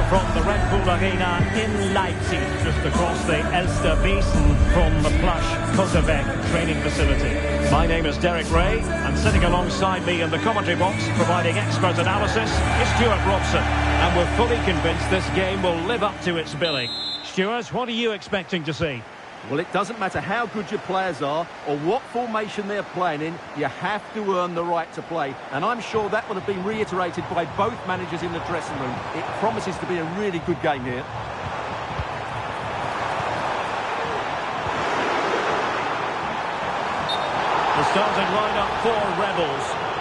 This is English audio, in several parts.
from the Red Bull Arena in Leipzig, just across the Elster Basin from the plush Kosovac training facility. My name is Derek Ray, and sitting alongside me in the commentary box, providing expert analysis, is Stuart Robson. And we're fully convinced this game will live up to its billing. Stuart, what are you expecting to see? Well, it doesn't matter how good your players are or what formation they're playing in, you have to earn the right to play. And I'm sure that would have been reiterated by both managers in the dressing room. It promises to be a really good game here. The starting lineup for Rebels.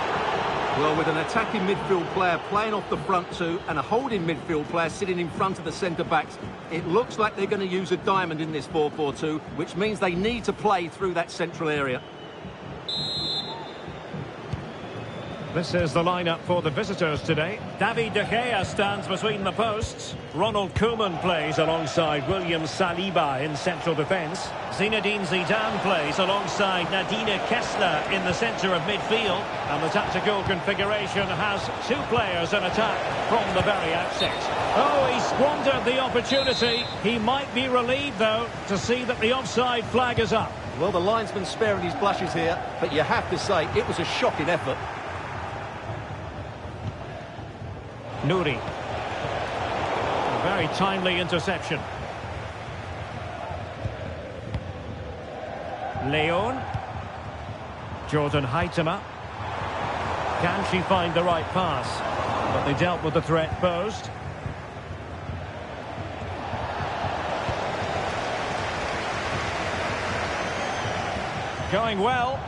Well, with an attacking midfield player playing off the front two and a holding midfield player sitting in front of the centre-backs, it looks like they're going to use a diamond in this 4-4-2, which means they need to play through that central area. This is the lineup for the visitors today. David De Gea stands between the posts. Ronald Koeman plays alongside William Saliba in central defence. Zinedine Zidane plays alongside Nadine Kessler in the centre of midfield. And the tactical configuration has two players in attack from the very outset. Oh, he squandered the opportunity. He might be relieved, though, to see that the offside flag is up. Well, the linesman's sparing his blushes here, but you have to say it was a shocking effort. Nouri. A very timely interception. Leon. Jordan Huitema. Can she find the right pass? But they dealt with the threat posed. Going well.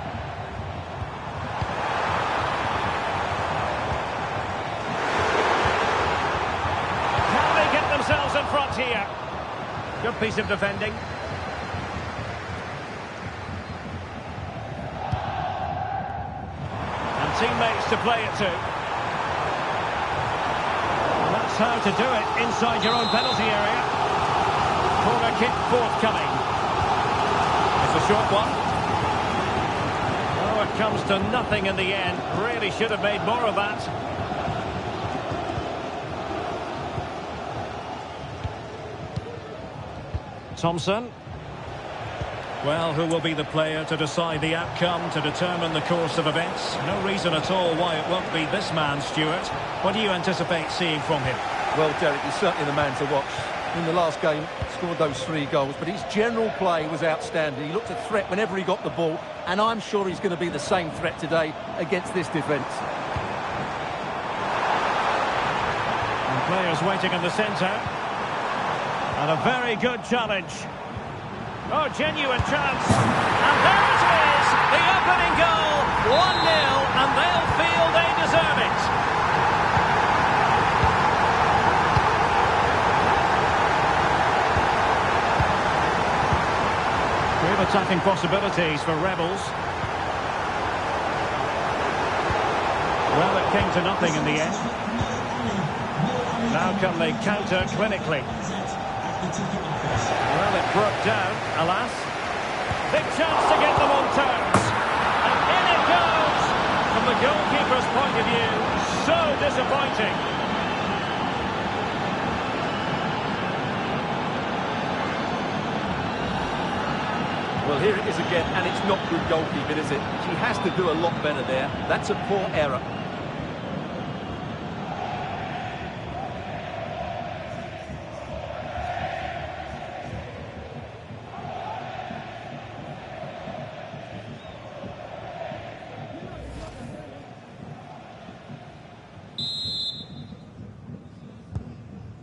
Themselves in front here. Good piece of defending. And teammates to play it to. And that's how to do it inside your own penalty area. Corner kick forthcoming. It's a short one. Oh, it comes to nothing in the end. Really should have made more of that. Thompson. Well, who will be the player to decide the outcome, to determine the course of events? No reason at all why it won't be this man, Stuart. What do you anticipate seeing from him? Well, Derek, he's certainly the man to watch. In the last game, scored those 3 goals, but his general play was outstanding. He looked a threat whenever he got the ball, and I'm sure he's going to be the same threat today against this defence. And players waiting in the centre. And a very good challenge. Oh, genuine chance. And there it is, the opening goal. 1-0, and they'll feel they deserve it. Great attacking possibilities for Rebels. Well, it came to nothing in the end. Now can they counter clinically? Well, it broke down, alas. Big chance to get them on terms. And in it goes! From the goalkeeper's point of view, so disappointing. Well, here it is again, and it's not good goalkeeping, is it? She has to do a lot better there. That's a poor error.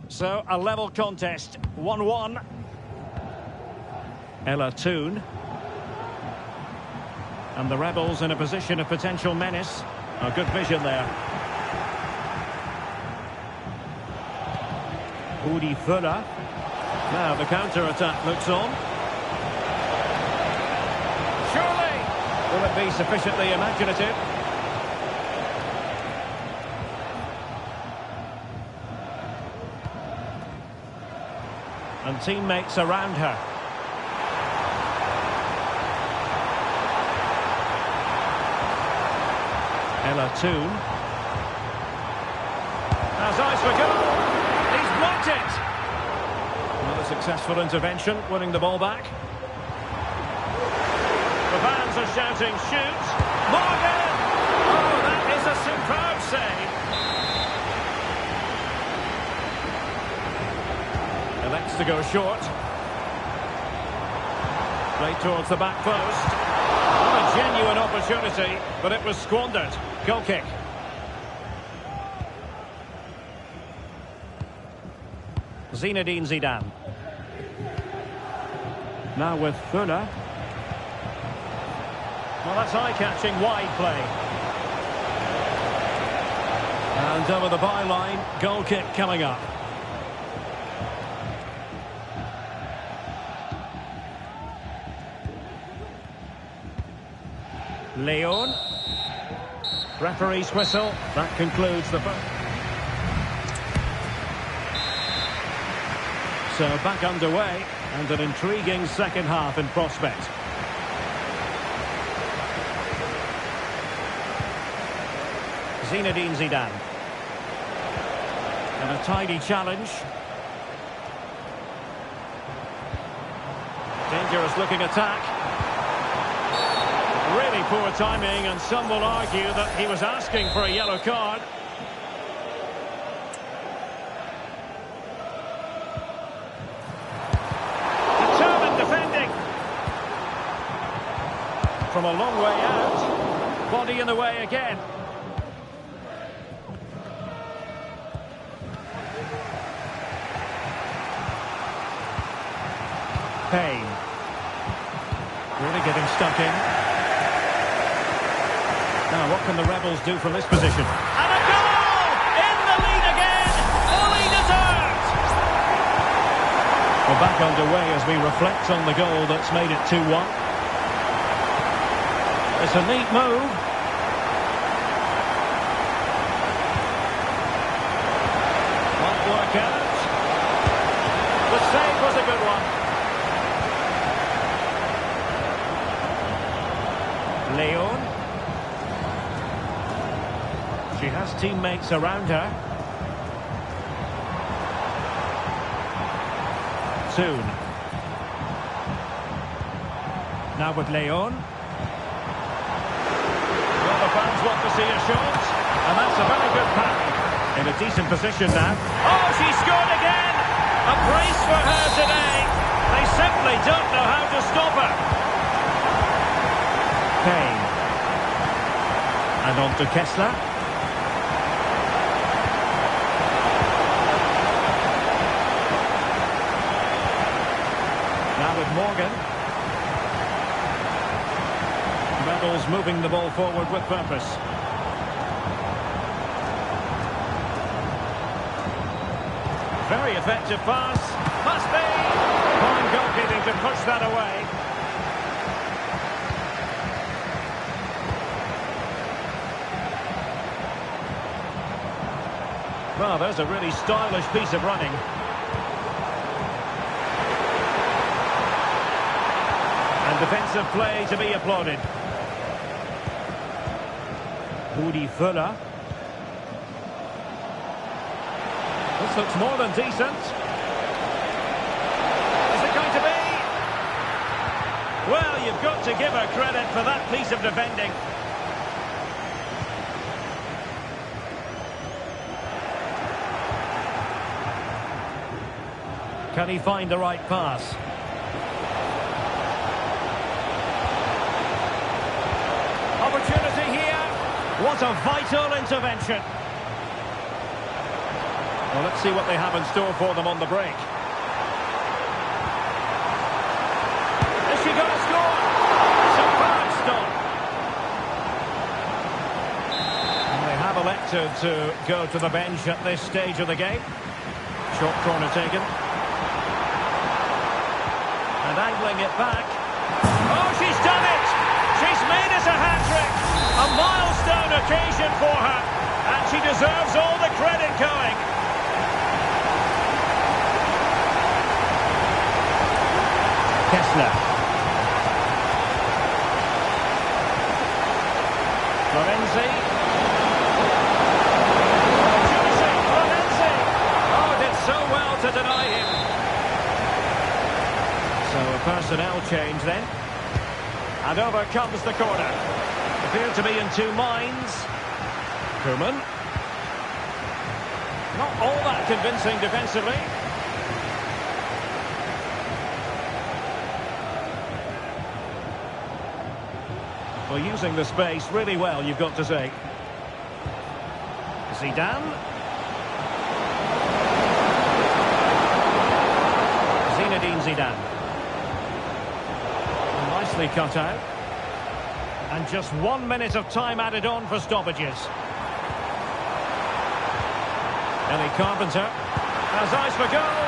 So, a level contest, 1-1. Ella Toon. And the Rebels in a position of potential menace. A good vision there. Udi Fuller. Now the counter-attack looks on. Surely! Will it be sufficiently imaginative? And teammates around her. Ella Toon. Has eyes for goal. He's blocked it. it! Another successful intervention, winning the ball back. The fans are shouting, shoot! Morgan! Oh, that is a superb save. Elects to go short. Right towards the back post. What a genuine opportunity, but it was squandered. Goal kick. Zinedine Zidane. Now with Fuller. Well, that's eye-catching wide play. And over the byline, goal kick coming up. Leon. Referee's whistle. That concludes the... So back underway, and an intriguing second half in prospect. Zinedine Zidane. And a tidy challenge. Dangerous looking attack. Really poor timing, and some will argue that he was asking for a yellow card. Determined defending. From a long way out. Body in the way again. Payne. Really getting stuck in. Now, what can the Rebels do from this position? And a goal! In the lead again! Fully deserved! We're back underway as we reflect on the goal that's made it 2-1. It's a neat move. Might work out. The save was a good one. Leon. She has teammates around her. Soon. Now with Leon. Well, the fans want to see a shot, and that's a very good pass. In a decent position now. Oh, she scored again! A brace for her today. They simply don't know how to stop her. Payne. And on to Kessler. Now with Morgan. Rebels moving the ball forward with purpose. Very effective pass. Must be. Fine goalkeeping to push that away. Well, there's a really stylish piece of running. And defensive play to be applauded. Rudi Fuller. This looks more than decent. Is it going to be? Well, you've got to give her credit for that piece of defending. Can he find the right pass? Opportunity here. What a vital intervention. Well, let's see what they have in store for them on the break. Is she going to score? Superb stop. And they have elected to go to the bench at this stage of the game. Short corner taken. And angling it back. Oh, she's done it! She's made it a hat-trick! A milestone occasion for her. And she deserves all the credit going. Kessler. Florenzi. Florenzi. Oh, did so well to personnel change then. And over comes the corner. Appear to be in two minds. Koeman. Not all that convincing defensively. Well, using the space really well, you've got to say. Zidane. Zinedine Zidane. Nicely cut out. And just 1 minute of time added on for stoppages. Ellie Carpenter has eyes for goal.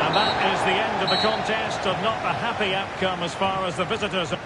And that is the end of the contest, and not a happy outcome as far as the visitors are.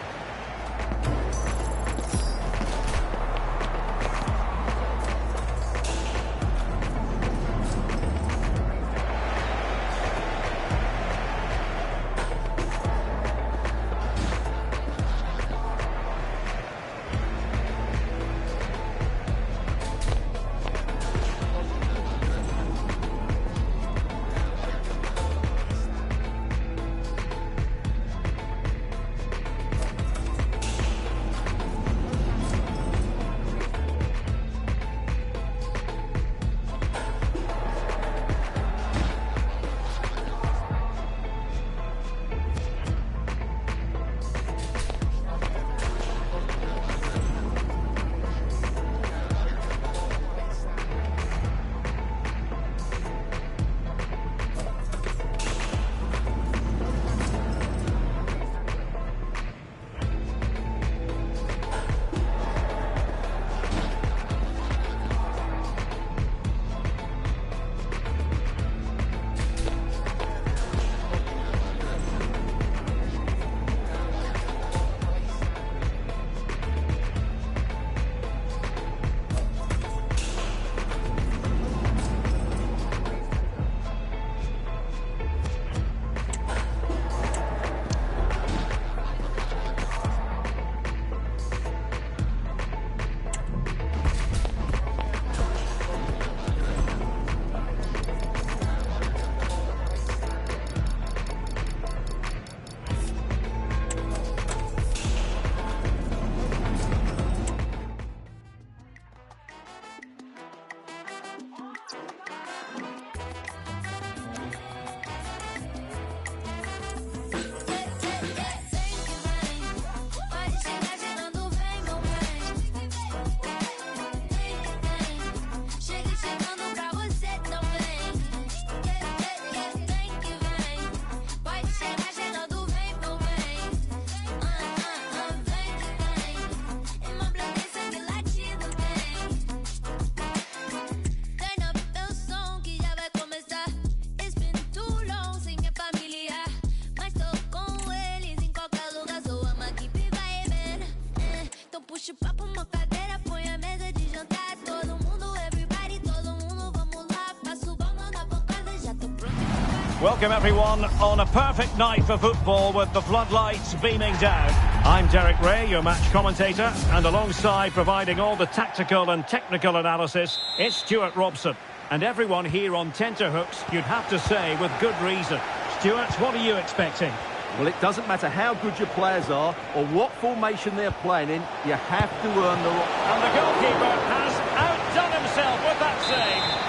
Welcome everyone on a perfect night for football with the floodlights beaming down. I'm Derek Ray, your match commentator, and alongside providing all the tactical and technical analysis, it's Stuart Robson. And everyone here on tenterhooks, you'd have to say with good reason. Stuart, what are you expecting? Well, it doesn't matter how good your players are or what formation they're playing in, you have to earn the right. And the goalkeeper has outdone himself with that save.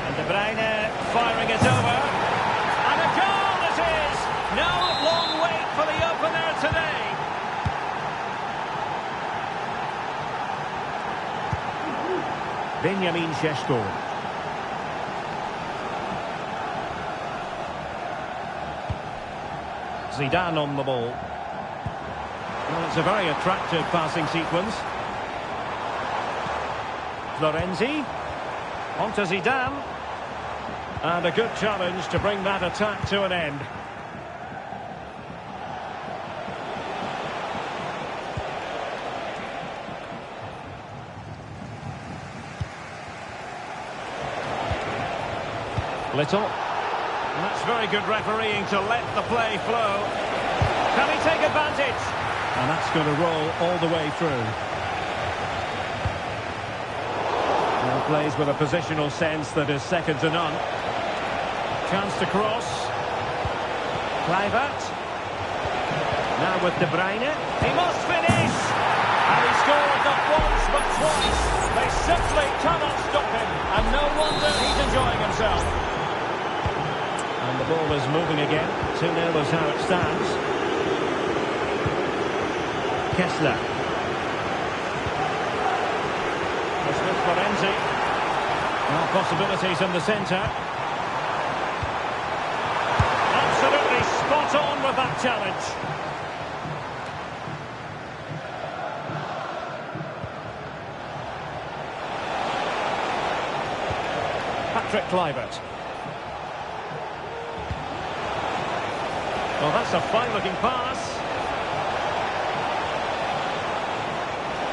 And De Bruyne firing it over. And a goal it is! No long wait for the opener today. Benjamin Šeško. Zidane on the ball. Well, it's a very attractive passing sequence. Florenzi. On to Zidane. And a good challenge to bring that attack to an end. Little. And that's very good refereeing to let the play flow. Can he take advantage? And that's going to roll all the way through. Well, plays with a positional sense that is second to none. Chance to cross. Kluivert. Now with De Bruyne. He must finish! And he scored not once but twice. They simply cannot stop him. And no wonder he's enjoying himself. And the ball is moving again. 2-0 is how it stands. Kessler. With Florenzi. Well, possibilities in the centre. Absolutely spot on with that challenge. Patrick Kluivert. Well, that's a fine-looking pass.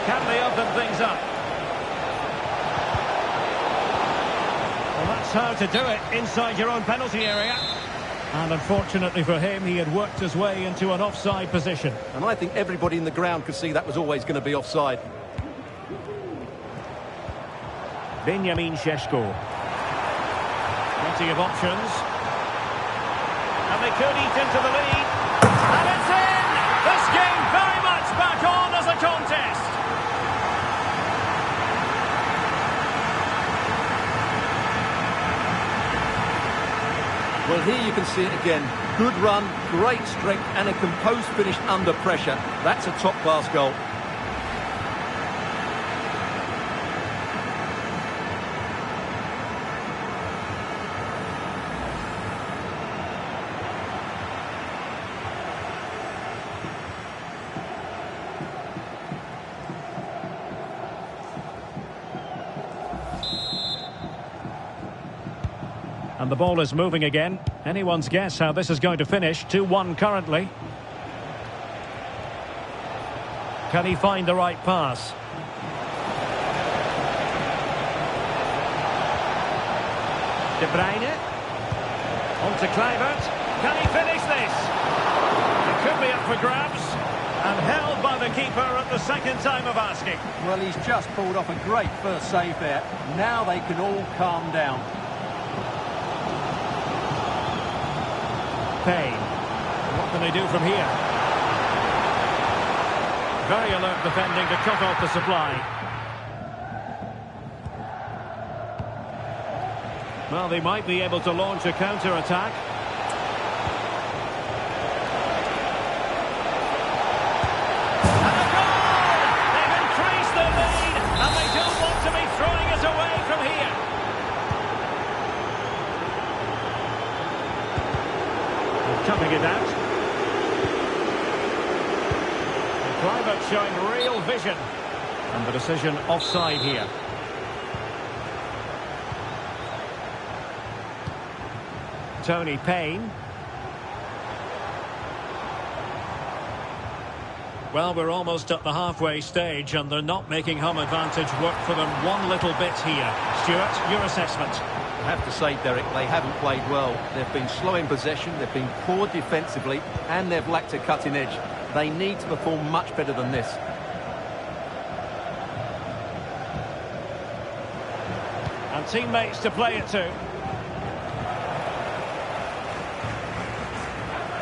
Can they open things up? Well, that's how to do it inside your own penalty area. And unfortunately for him, he had worked his way into an offside position. And I think everybody in the ground could see that was always going to be offside. Benjamin Šeško. Plenty of options. And they could eat into the lead. And it's in! This game very much back on as a contest. Well, here you can see it again. Good run, great strength, and a composed finish under pressure. That's a top-class goal. And the ball is moving again. Anyone's guess how this is going to finish. 2-1 currently. Can he find the right pass? De Bruyne. On to Kluivert. Can he finish this? It could be up for grabs. And held by the keeper at the second time of asking. Well, he's just pulled off a great first save there. Now they can all calm down. Payne. What can they do from here? Very alert defending to cut off the supply. Well, they might be able to launch a counter-attack. And a goal! They've increased their lead, and they don't want to be throwing it away from here. Cutting it out. And Kluivert showing real vision. And the decision offside here. Tony Payne. Well, we're almost at the halfway stage and they're not making home advantage work for them one little bit here. Stuart, your assessment? I have to say, Derek, they haven't played well. They've been slow in possession, they've been poor defensively, and they've lacked a cutting edge. They need to perform much better than this. And teammates to play it to.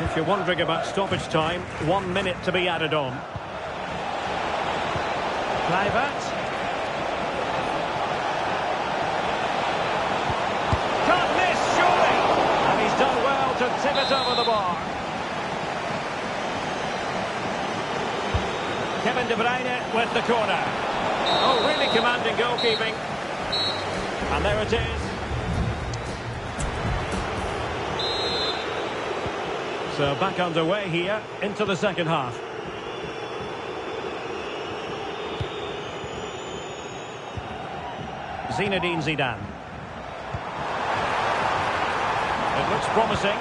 If you're wondering about stoppage time, 1 minute to be added on. Kluivert. Can't miss, surely! And he's done well to tip it over the bar. Kevin De Bruyne with the corner. Oh, really commanding goalkeeping. And there it is. So back underway here into the second half. Zinedine Zidane. It looks promising.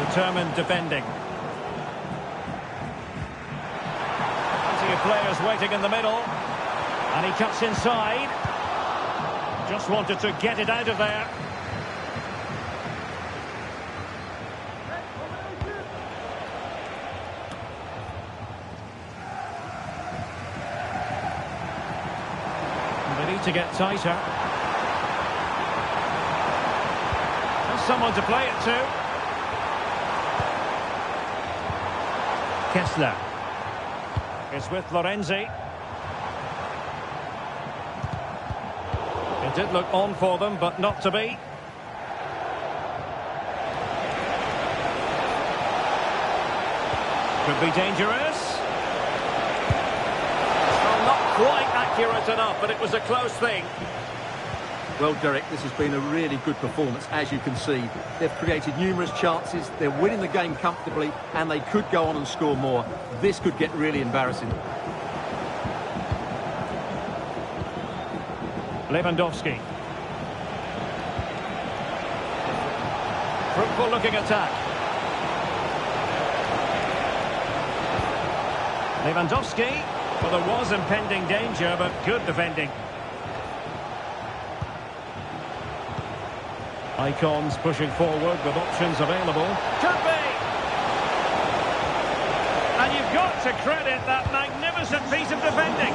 Determined defending. Plenty of players waiting in the middle. And he cuts inside. Just wanted to get it out of there. They need to get tighter. And someone to play it to. Kessler. It's with Lorenzi. It did look on for them, but not to be. Could be dangerous. Well, not quite accurate enough, but it was a close thing. Well, Derek, this has been a really good performance, as you can see. They've created numerous chances, they're winning the game comfortably, and they could go on and score more. This could get really embarrassing. Lewandowski. Fruitful looking attack. Lewandowski. Well, there was impending danger, but good defending. Icons pushing forward with options available. Could be! And you've got to credit that magnificent piece of defending.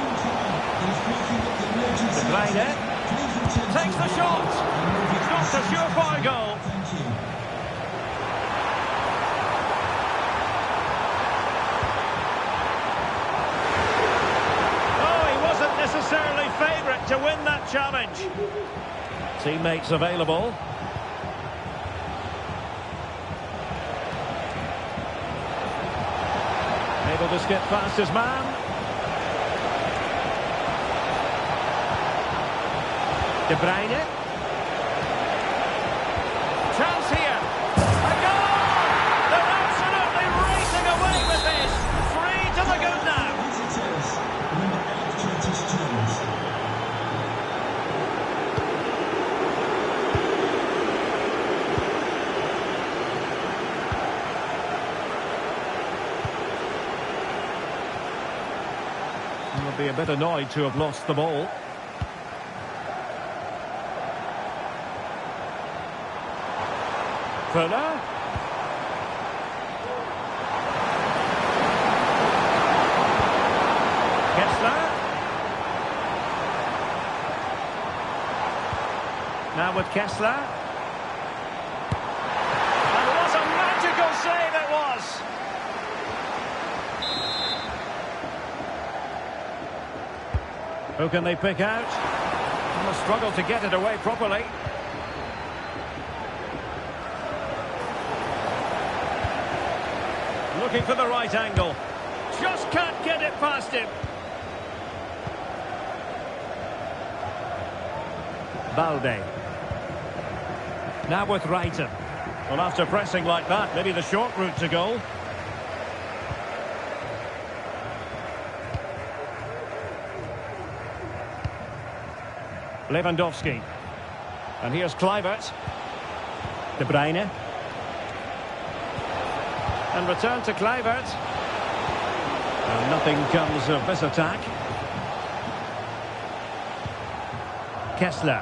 De Bruyne takes the shot. Not a surefire goal. Oh, he wasn't necessarily favourite to win that challenge. Teammates available. Able to skip past his man. De Bruyne. Chance here. A goal! They're absolutely racing away with this. 3 to the good now. He'll be a bit annoyed to have lost the ball. Fuller. Kessler. Now with Kessler. And what a magical save it was! Who can they pick out? And a struggle to get it away properly. Looking for the right angle. Just can't get it past him. Balde. Now with Reiten. Well, after pressing like that, maybe the short route to goal. Lewandowski. And here's Kluivert. De Bruyne. And return to Kluivert. And nothing comes of this attack. Kessler.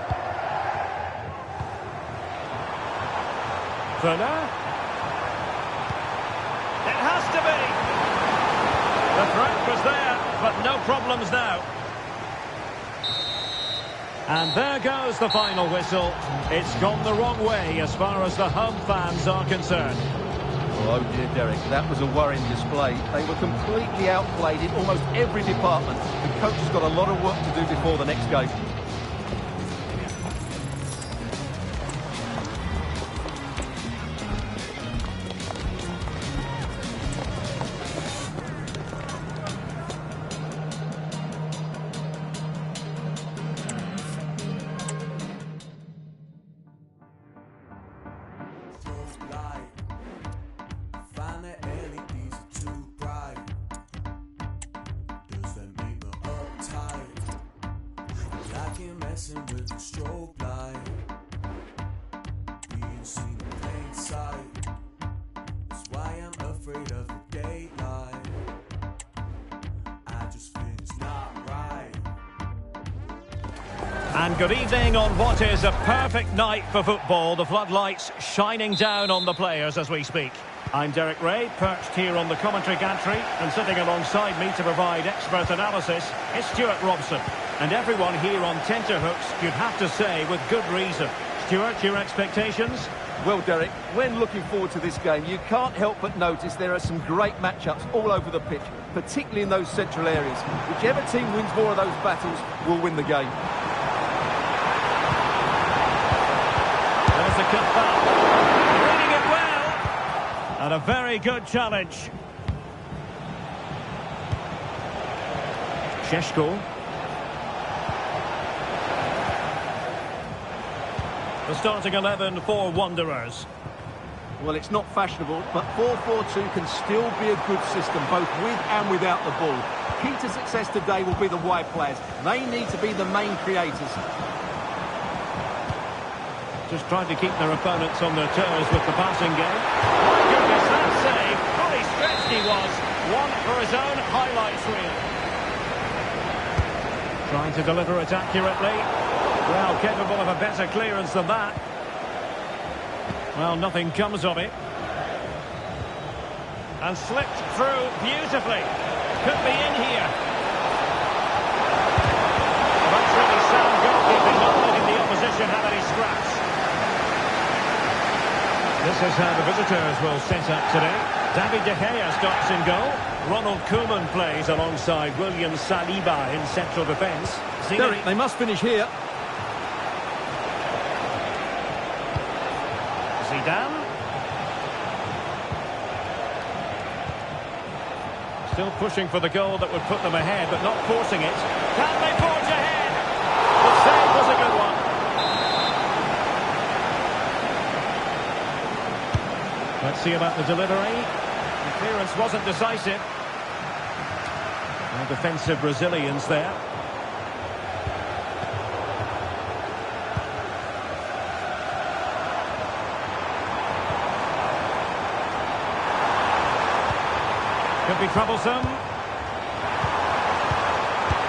Fuller. It has to be. The threat was there, but no problems now. And there goes the final whistle. It's gone the wrong way as far as the home fans are concerned. Oh dear, Derek, that was a worrying display. They were completely outplayed in almost every department. The coach has got a lot of work to do before the next game. Messing with the strobe light, being seen in plain sight. That's why I'm afraid of the daylight. I just feel it's not right. And good evening on what is a perfect night for football. The floodlights shining down on the players as we speak. I'm Derek Ray, perched here on the commentary gantry, and sitting alongside me to provide expert analysis is Stuart Robson. And everyone here on tenterhooks, you'd have to say, with good reason. Stuart, your expectations? Well, Derek, when looking forward to this game, you can't help but notice there are some great matchups all over the pitch, particularly in those central areas. Whichever team wins more of those battles will win the game. There's the cutback. Reading it well. And a very good challenge. Šeško. The starting 11 for Wanderers. Well, it's not fashionable, but 4-4-2 can still be a good system, both with and without the ball. Key to success today will be the wide players. They need to be the main creators. Just trying to keep their opponents on their toes with the passing game. My goodness, that save! Fully stretched he was. One for his own highlights reel. Trying to deliver it accurately. Well, capable of a better clearance than that. Well, nothing comes of it. And slipped through beautifully. Could be in here. That's really sound goalkeeping, not letting the opposition have any scraps. This is how the visitors will set up today. David De Gea starts in goal. Ronald Koeman plays alongside William Saliba in central defence. Derek, they must finish here. Zidane. Still pushing for the goal that would put them ahead, but not forcing it. Can they forge ahead? The save was a good one. Let's see about the delivery. The clearance wasn't decisive. Well, defensive Brazilians there. Could be troublesome.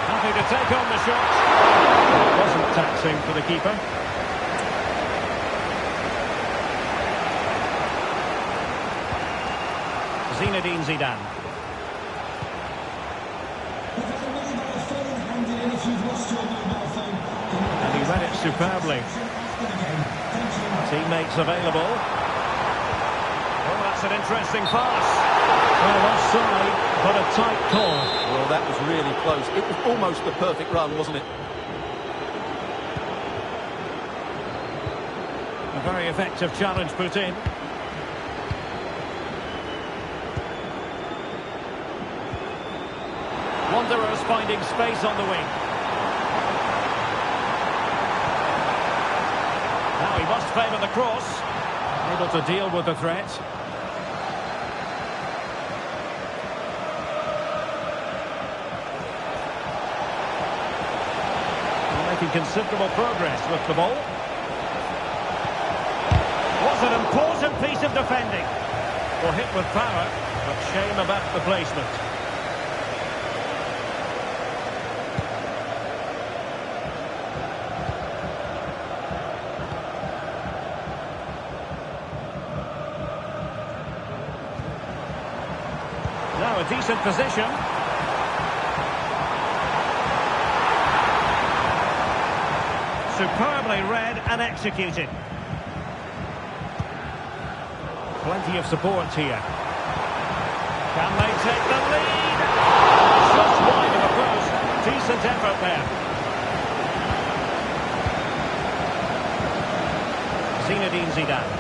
Happy to take on the shot. Wasn't taxing for the keeper. Zinedine Zidane. And he read it superbly. Teammates available. Oh, that's an interesting pass. Well, offside, but a tight call. Well, that was really close. It was almost the perfect run, wasn't it? A very effective challenge put in. Wanderers finding space on the wing. Now he must favour the cross. Able to deal with the threat. Making considerable progress with the ball. Was an important piece of defending. Well, hit with power, but shame about the placement. Now a decent position. Superbly read and executed. Plenty of support here. Can they take the lead? Just wide of the post. Decent effort there. Zinedine Zidane.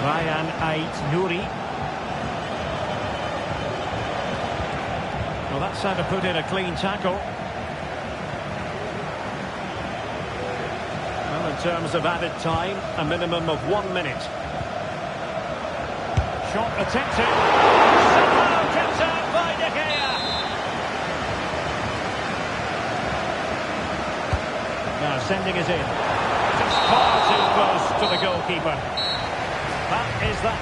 Ryan Ait-Nouri. Well, that's how to put in a clean tackle. Well, in terms of added time, a minimum of 1 minute. Shot attempted. Somehow kept out by De Gea. Now sending it in. Just far too close to the goalkeeper. That is that.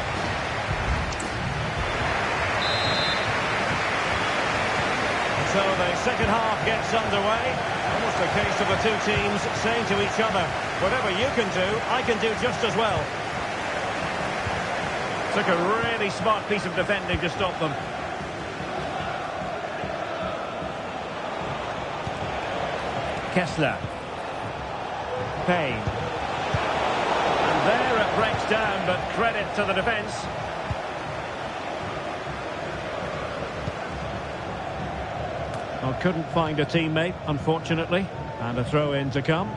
So the second half gets underway. Almost a case of the two teams saying to each other, whatever you can do, I can do just as well. Took a really smart piece of defending to stop them. Kessler. Payne. And then breaks down, but credit to the defence. Well, couldn't find a teammate, unfortunately. And a throw-in to come.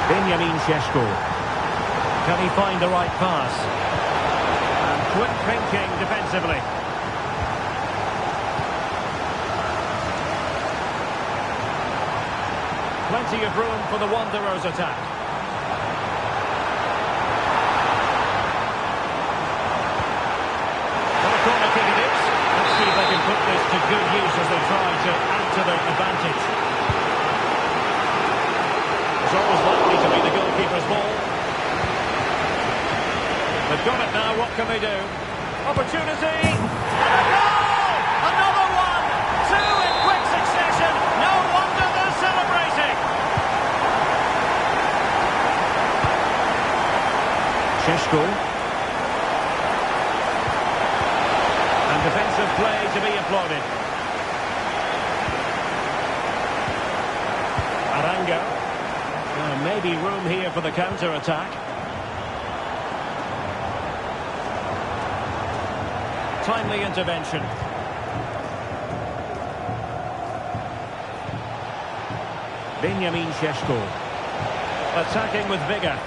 Benjamin Šeško. Can he find the right pass? And quick thinking defensively. Plenty of room for the Wanderers attack. What a corner kick it is. Let's see if they can put this to good use as they try to add to their advantage. It's always likely to be the goalkeeper's ball. They've got it now, what can they do? Opportunity! And a goal! Another one! Two in quick succession! No wonder they're celebrating! Šeško. And defensive play to be applauded. Arango. Maybe room here for the counter-attack. Timely intervention. Benjamin Šeško. Attacking with vigour.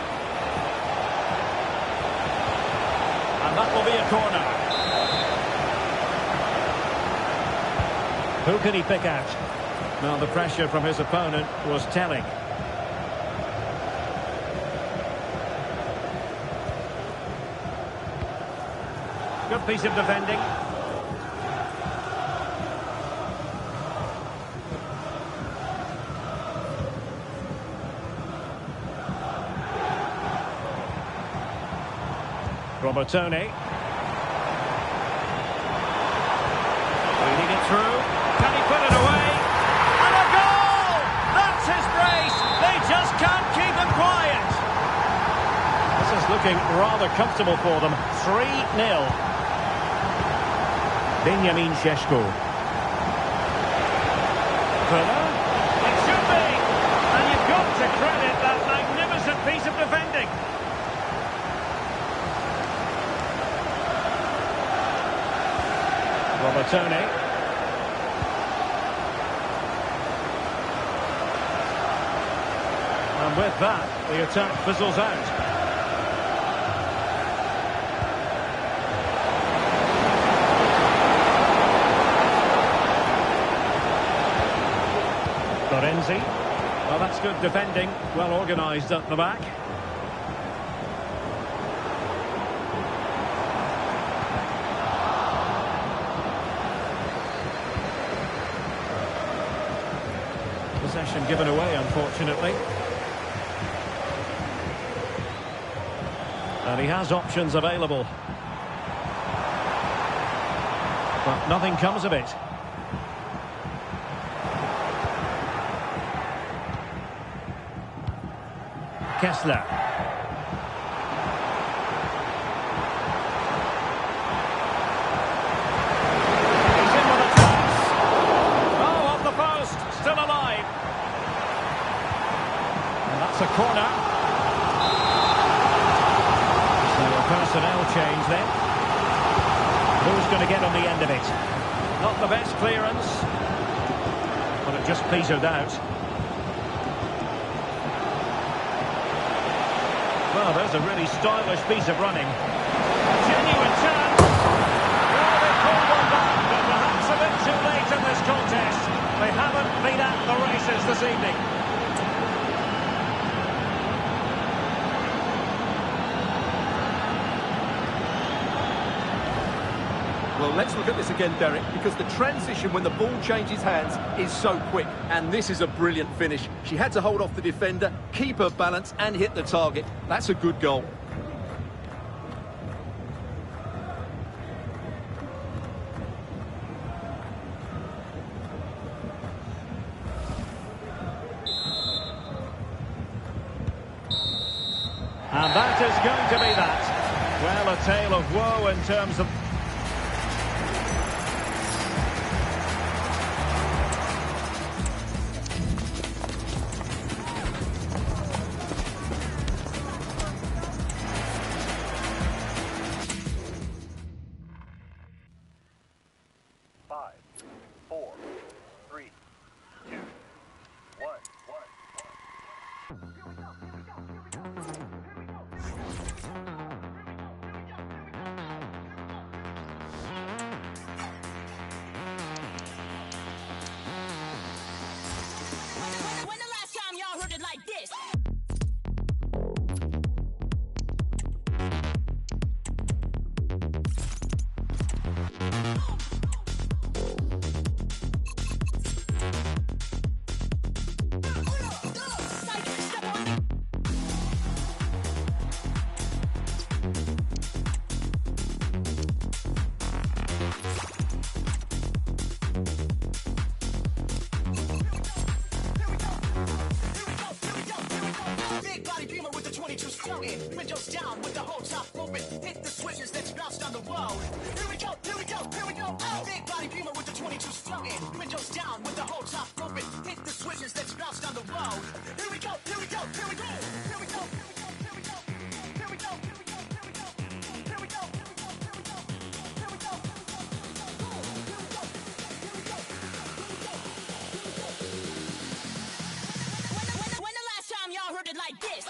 And that will be a corner. Who can he pick out? Well, the pressure from his opponent was telling. Good piece of defending. Robertone. Reading it through. Can he put it away? And a goal! That's his brace! They just can't keep him quiet. This is looking rather comfortable for them. 3-0. Benjamin Šeško. Villa? It should be! And you've got to credit that magnificent piece of defending. Robertone. And with that, the attack fizzles out. Lorenzi. Well, that's good defending. Well organised at the back. Possession given away, unfortunately. And he has options available. But nothing comes of it. Kessler. He's in with a chance. Oh, off the post. Still alive. And that's a corner. So a personnel change then. Who's going to get on the end of it? Not the best clearance. But it just petered out. Well, there's a really stylish piece of running. Genuine chance. Well, they pulled one back, but perhaps a bit too late in this contest. They haven't been at the races this evening. Well, let's look at this again, Derek, because the transition when the ball changes hands is so quick. And this is a brilliant finish. She had to hold off the defender, keep her balance and hit the target. That's a good goal. And that is going to be that. Well, a tale of woe in terms of... When the last time y'all heard it like this? Windows down with the whole top open. Hit the switches, let's bounce down the road. Here we go, here we go, here we go. Big body beamer with the 22 floating. Windows down with the whole top open. Hit the switches, let's bounce down the road. Here we go, here we go, here we go. Here we go, here we go, here we go. Here we go, here we go, here we go. Here we go, when the last time y'all heard it like this?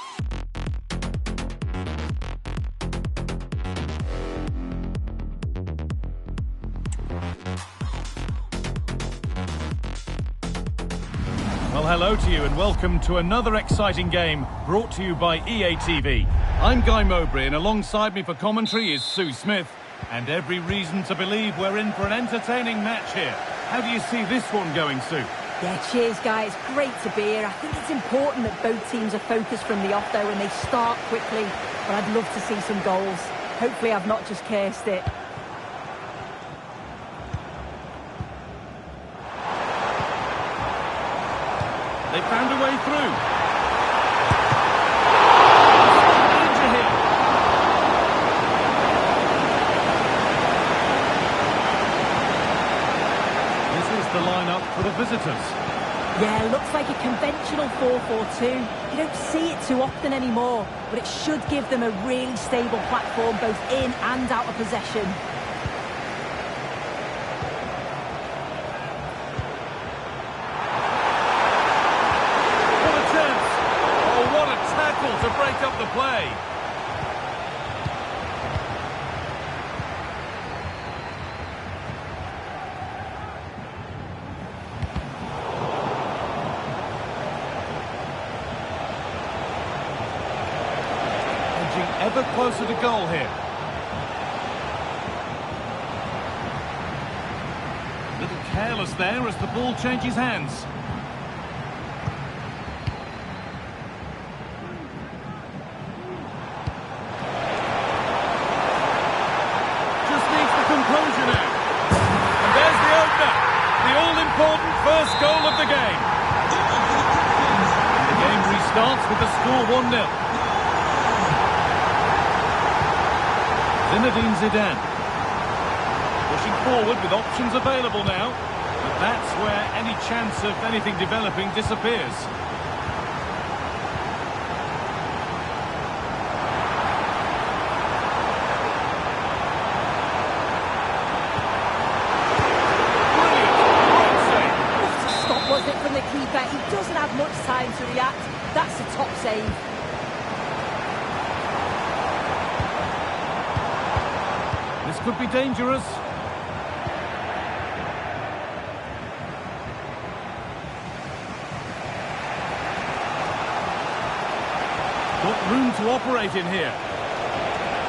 Well, hello to you and welcome to another exciting game brought to you by EA TV. I'm Guy Mowbray and alongside me for commentary is Sue Smith. And every reason to believe we're in for an entertaining match here. How do you see this one going, Sue? Yeah, cheers, guys. Great to be here. I think it's important that both teams are focused from the off, though, and they start quickly. But I'd love to see some goals. Hopefully I've not just cursed it. They found a way through. Danger here. This is the lineup for the visitors. Yeah, looks like a conventional 4-4-2. You don't see it too often anymore, but it should give them a really stable platform both in and out of possession. To break up the play. Edging ever closer to goal here. A little careless there as the ball changes hands. Important first goal of the game. The game restarts with the score 1-0. Zinedine Zidane. Pushing forward with options available now. But that's where any chance of anything developing disappears. He doesn't have much time to react. That's a top save. This could be dangerous. Got room to operate in here.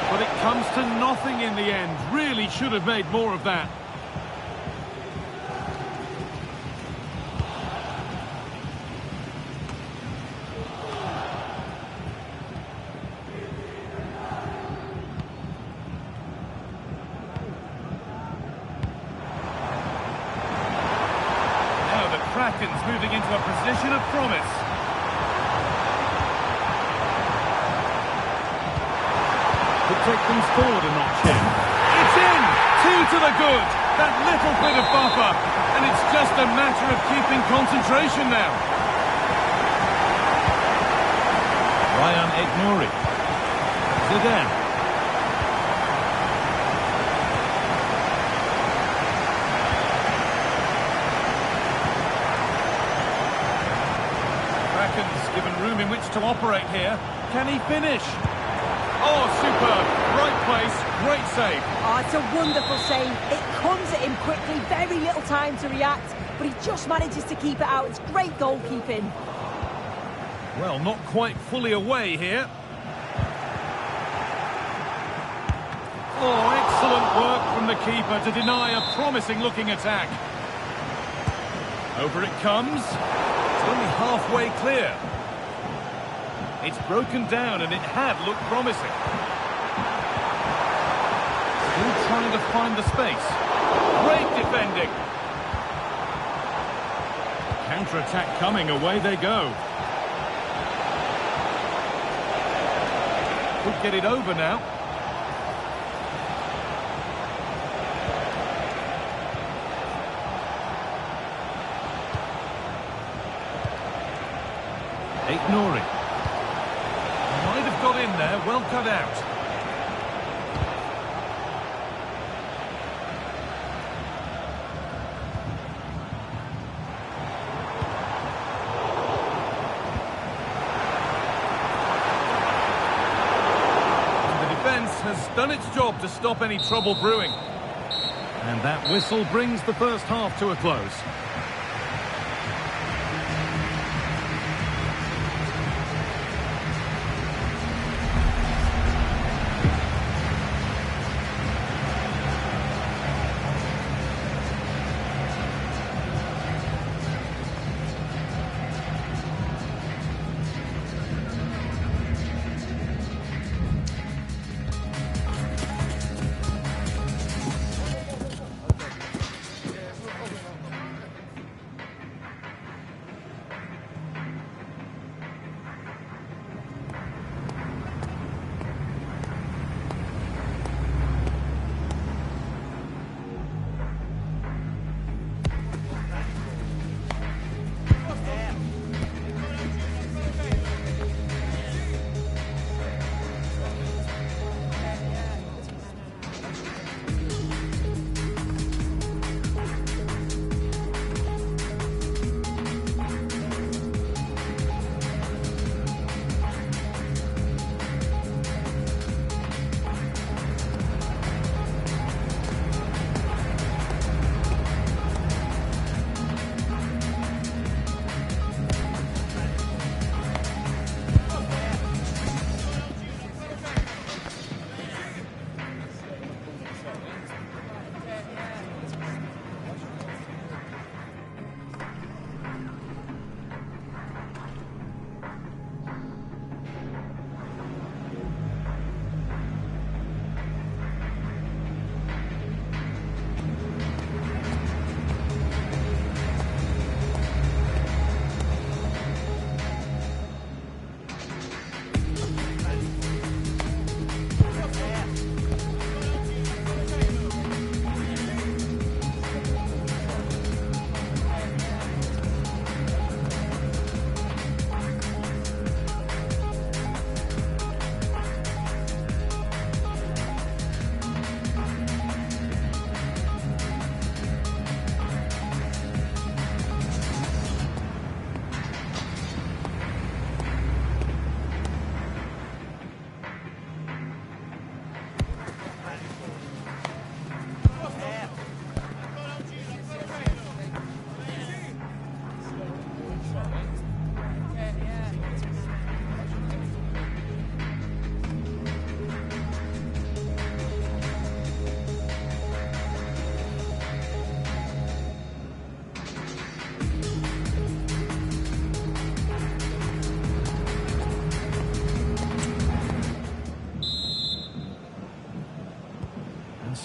But it comes to nothing in the end. Really should have made more of that. Krakens moving into a position of promise. take things forward a notch here. It's in! Two to the good! That little bit of buffer. And it's just a matter of keeping concentration now. Ryan Aït-Nouri. Zidane. Krakens given room in which to operate here. Can he finish? Oh, superb. Right place, great save. Oh, it's a wonderful save. It comes at him quickly, very little time to react, but he just manages to keep it out. It's great goalkeeping. Well, not quite fully away here. Oh, excellent work from the keeper to deny a promising-looking attack. Over it comes. It's only halfway clear. It's broken down and it had looked promising. Still trying to find the space. Great defending. Counter-attack coming, away they go. Could get it over now. Aït-Nouri. Might have got in there, well cut out. And the defence has done its job to stop any trouble brewing. And that whistle brings the first half to a close.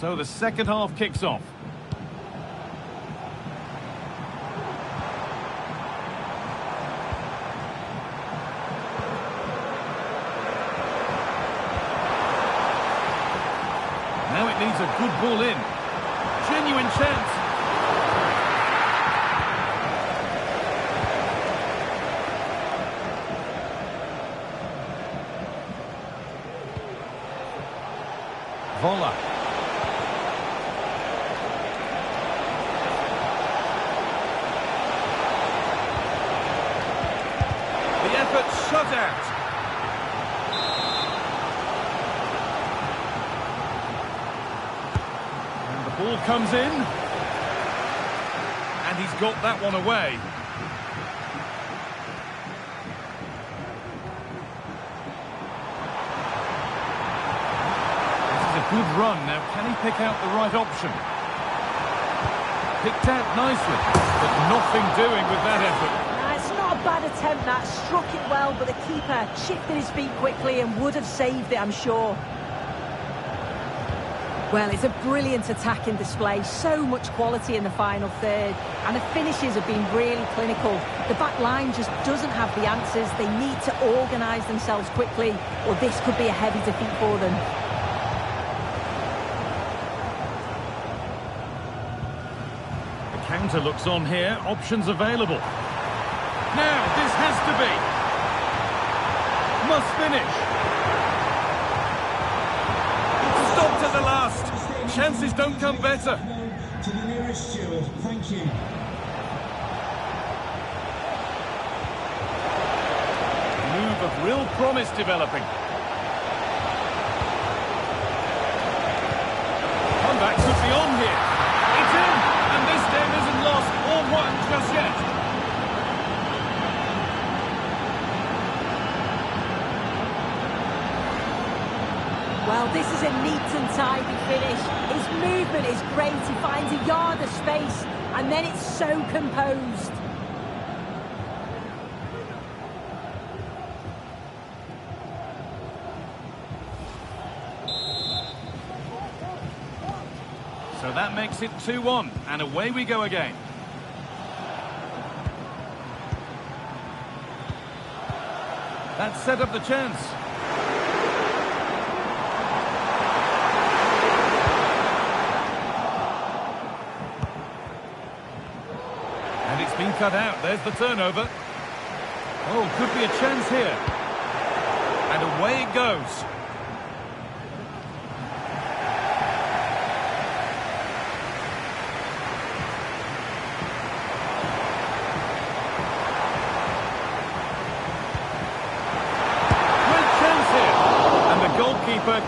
So the second half kicks off. needs a good ball in. Genuine chance. Vola. The effort shut out. And the ball comes in. And he's got that one away. Good run. Now, can he pick out the right option? Picked out nicely, but nothing doing with that effort. It's not a bad attempt, that. Struck it well, but the keeper shifted his feet quickly and would have saved it, I'm sure. Well, it's a brilliant attacking display. So much quality in the final third. And the finishes have been really clinical. The back line just doesn't have the answers. They need to organise themselves quickly, or this could be a heavy defeat for them. Counter looks on here, options available. Now, this has to be. Must finish. Stopped at the last. Chances don't come better. To the nearest steward, thank you. Move of real promise developing. Comeback could be on here. It's in. And this game isn't lost or won just yet. Well, this is a neat and tidy finish. His movement is great. He finds a yard of space, and then it's so composed. So that makes it 2-1, and away we go again. That set up the chance. And it's been cut out. There's the turnover. Oh, could be a chance here. And away it goes.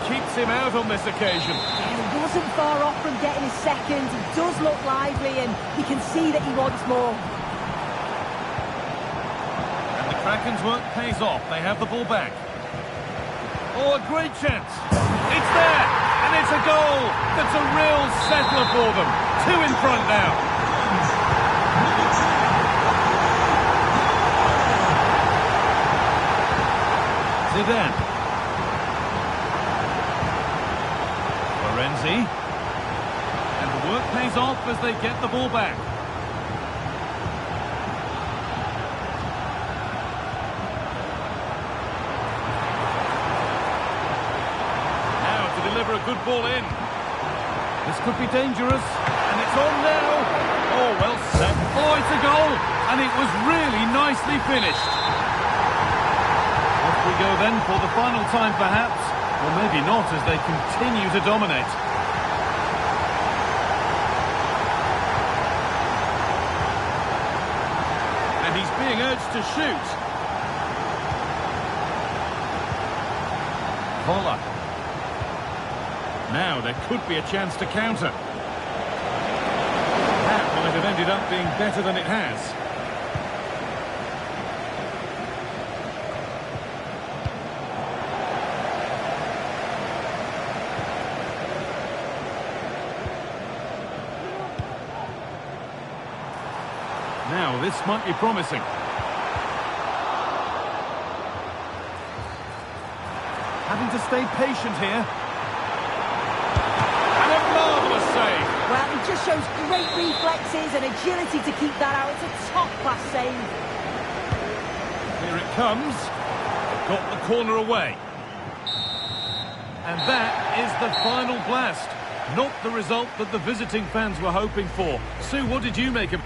Keeps him out on this occasion. He wasn't far off from getting his second. He does look lively, and you can see that he wants more. And the Kraken's work pays off. They have the ball back. Oh, a great chance. It's there, and it's a goal. That's a real settler for them. 2 in front now. Zidane. Renzi. And the work pays off as they get the ball back. Now to deliver a good ball in. This could be dangerous. And it's on now. Oh, well set. Oh, it's a goal. And it was really nicely finished. Off we go then for the final time perhaps. Or maybe not, as they continue to dominate. And he's being urged to shoot. Vola. Now there could be a chance to counter. That might have ended up being better than it has. Now, this might be promising. Having to stay patient here. And a marvellous save. Well, he just shows great reflexes and agility to keep that out. It's a top-class save. Here it comes. Got the corner away. And that is the final blast. Not the result that the visiting fans were hoping for. Sue, what did you make of...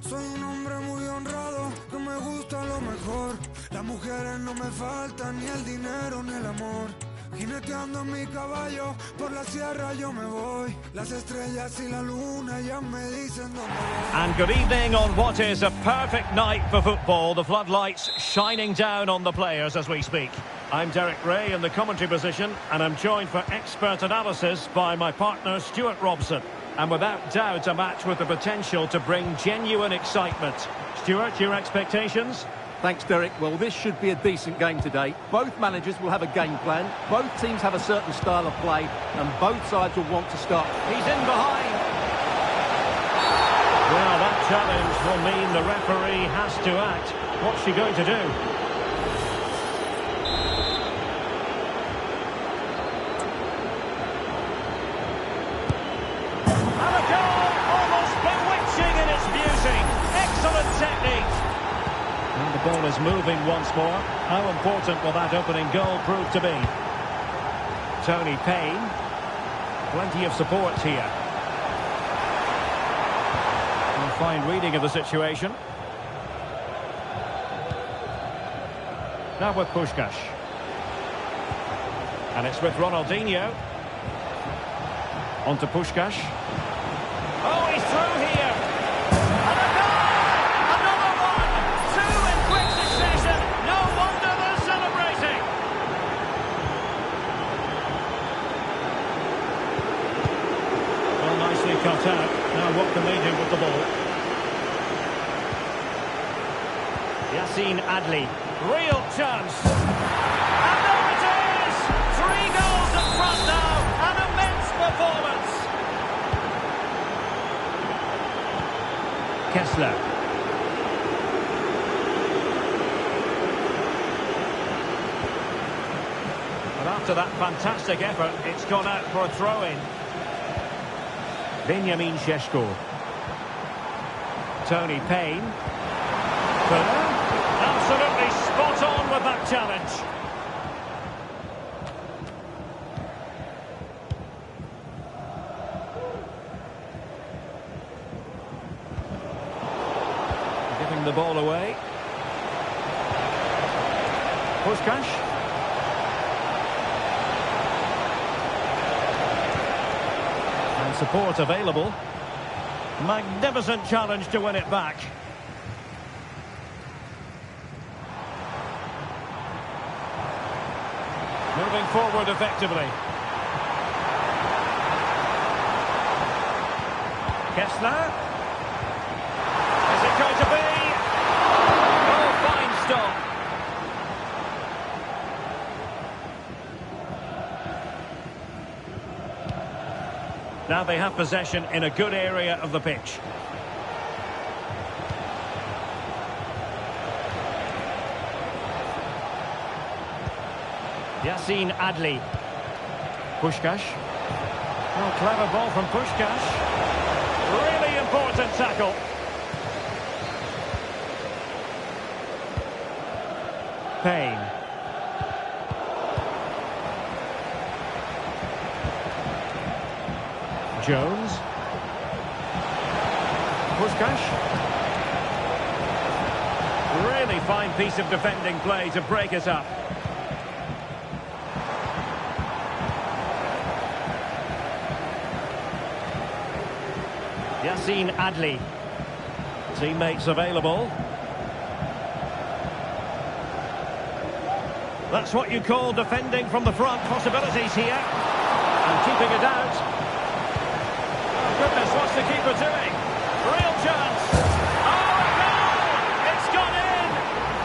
Soy un hombre muy honrado, que me gusta lo mejor. Las mujeres no me faltan, ni el dinero ni el amor. Jineteando en mi caballo, por la sierra yo me voy. Las estrellas y la luna ya me dicen dónde voy. And good evening on what is a perfect night for football. The floodlights shining down on the players as we speak. I'm Derek Ray in the commentary position, and I'm joined for expert analysis by my partner Stuart Robson. And without doubt, a match with the potential to bring genuine excitement. Stuart, your expectations? Thanks, Derek. Well, this should be a decent game today. Both managers will have a game plan. Both teams have a certain style of play, and both sides will want to start. He's in behind. Well, that challenge will mean the referee has to act. What's she going to do? And a goal! Almost bewitching in its beauty. Excellent technique. And the ball is moving once more. How important will that opening goal prove to be? Tony Payne. Plenty of support here. A fine reading of the situation. Now with Puskás. And it's with Ronaldinho. On to Puskás. Oh, he's through here. And a goal! Another one! Two in quick succession. No wonder they're celebrating. Well, nicely cut out. Now what can they do with the ball? Yassine Adli. Real chance. And there it is! 3 goals in front now. An immense performance. Kessler. But after that fantastic effort, it's gone out for a throw-in. Benjamin Šeško. Tony Payne. Absolutely spot on with that challenge. Giving the ball away. Puskás. And support available. Magnificent challenge to win it back. Moving forward effectively. Kessler. Is it going to be? Oh, fine stop. Now they have possession in a good area of the pitch. Yassine Adli. Puskás. Oh, clever ball from Puskás. Really important tackle. Payne. Jones. Puskás. Really fine piece of defending play to break it up. Yassine Adli. Teammates available. That's what you call defending from the front. Possibilities here. And keeping it out. Oh goodness, what's the keeper doing? Real chance. Oh, a goal! It's gone in!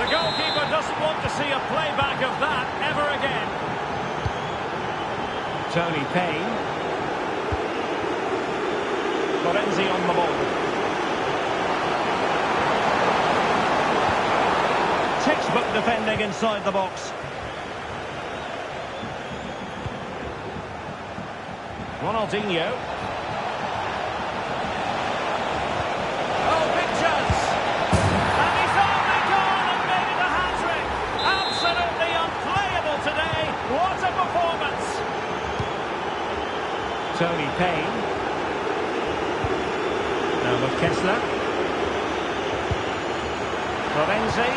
The goalkeeper doesn't want to see a playback of that ever again. Tony Payne. Florenzi on the ball. Textbook defending inside the box. Ronaldinho. Now with Kessler. Florenzi.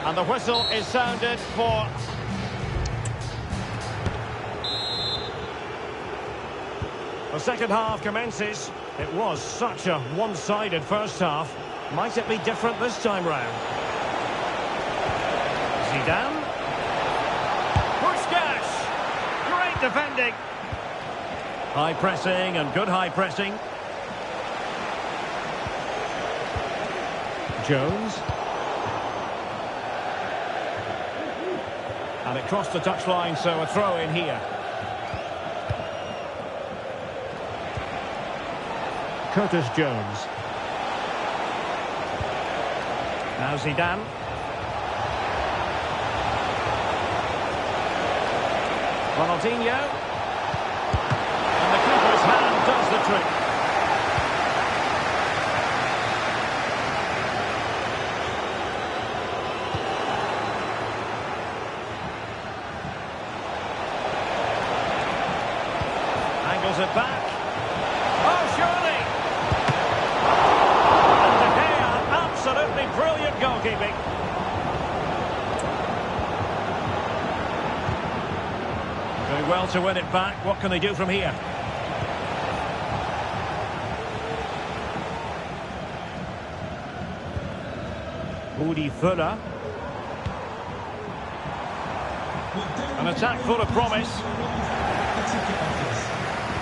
And the whistle is sounded for... The second half commences. It was such a one-sided first half. Might it be different this time round? Zidane. Puskás. Great defending. High pressing and good high pressing. Jones. And it crossed the touchline, so a throw in here. Curtis Jones. Now Zidane. Ronaldinho. And the keeper's hand does the trick. Angles it back. Oh, surely! And De Gea, absolutely brilliant goalkeeping. Doing well to win it back. What can they do from here? Udi Fuller. An attack full of promise.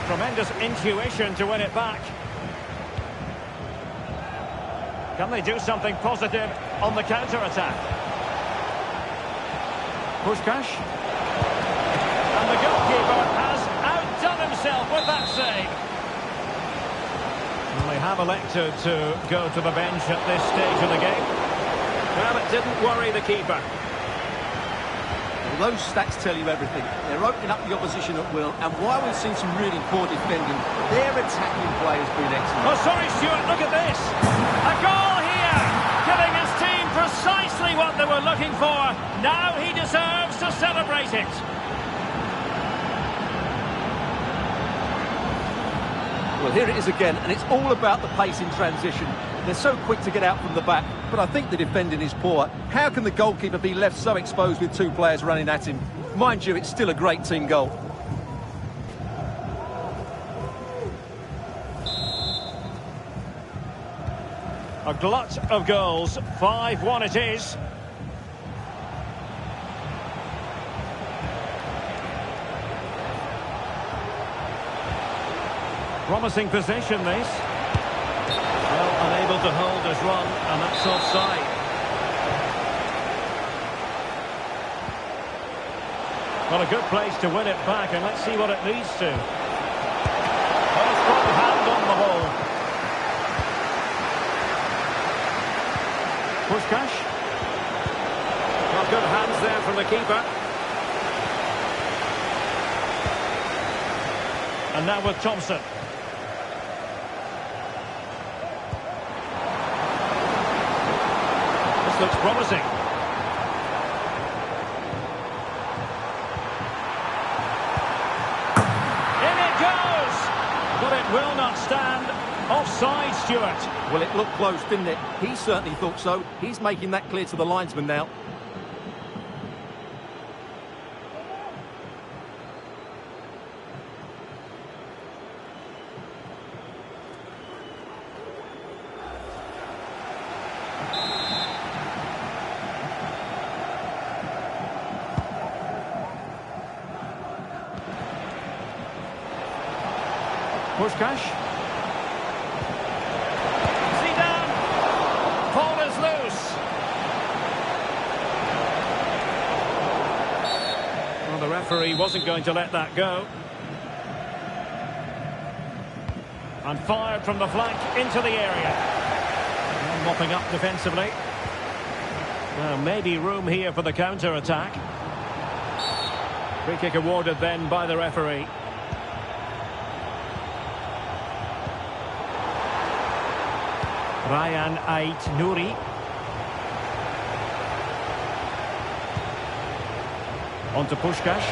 Tremendous intuition to win it back. Can they do something positive on the counter-attack? Puskás. And the goalkeeper has outdone himself with that save. Well, they have elected to go to the bench at this stage of the game. Well, it didn't worry the keeper. Well, those stats tell you everything. They're opening up the opposition at will, and while we've seen some really poor defending, their attacking play has been excellent. Oh, sorry, Stuart, look at this. A goal here, giving his team precisely what they were looking for. Now he deserves to celebrate it. Well, here it is again, and it's all about the pace in transition. They're so quick to get out from the back, but I think the defending is poor. How can the goalkeeper be left so exposed with two players running at him? Mind you, it's still a great team goal. A glut of goals, 5-1 it is. Promising possession, this. Well, unable to hold his run, and that's offside. Well, a good place to win it back, and let's see what it leads to. Well, strong hand on the ball. Puskás. Well, good hands there from the keeper. And now with Thompson. This looks promising. In it goes! But it will not stand. Offside, Stuart. Well, it looked close, didn't it? He certainly thought so. He's making that clear to the linesman now. Puskás. Zidane. Ball is loose. Well, the referee wasn't going to let that go. And fired from the flank into the area. And mopping up defensively. Well, maybe room here for the counter-attack. Free kick awarded then by the referee. Ryan Ait-Nouri. On to Puskás.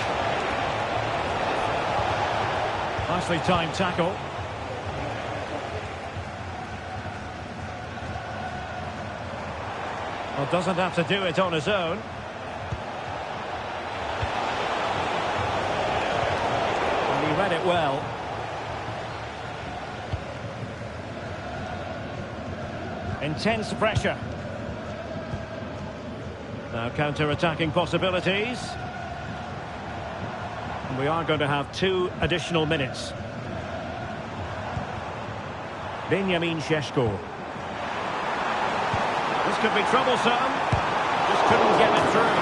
Nicely timed tackle. Well, doesn't have to do it on his own. And he read it well. Intense pressure. Now counter-attacking possibilities. And we are going to have 2 additional minutes. Benjamin Šeško. This could be troublesome. Just couldn't get it through.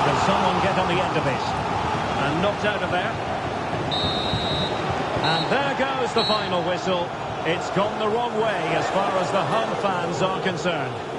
Can someone get on the end of it? And knocked out of there. And there goes the final whistle. It's gone the wrong way as far as the home fans are concerned.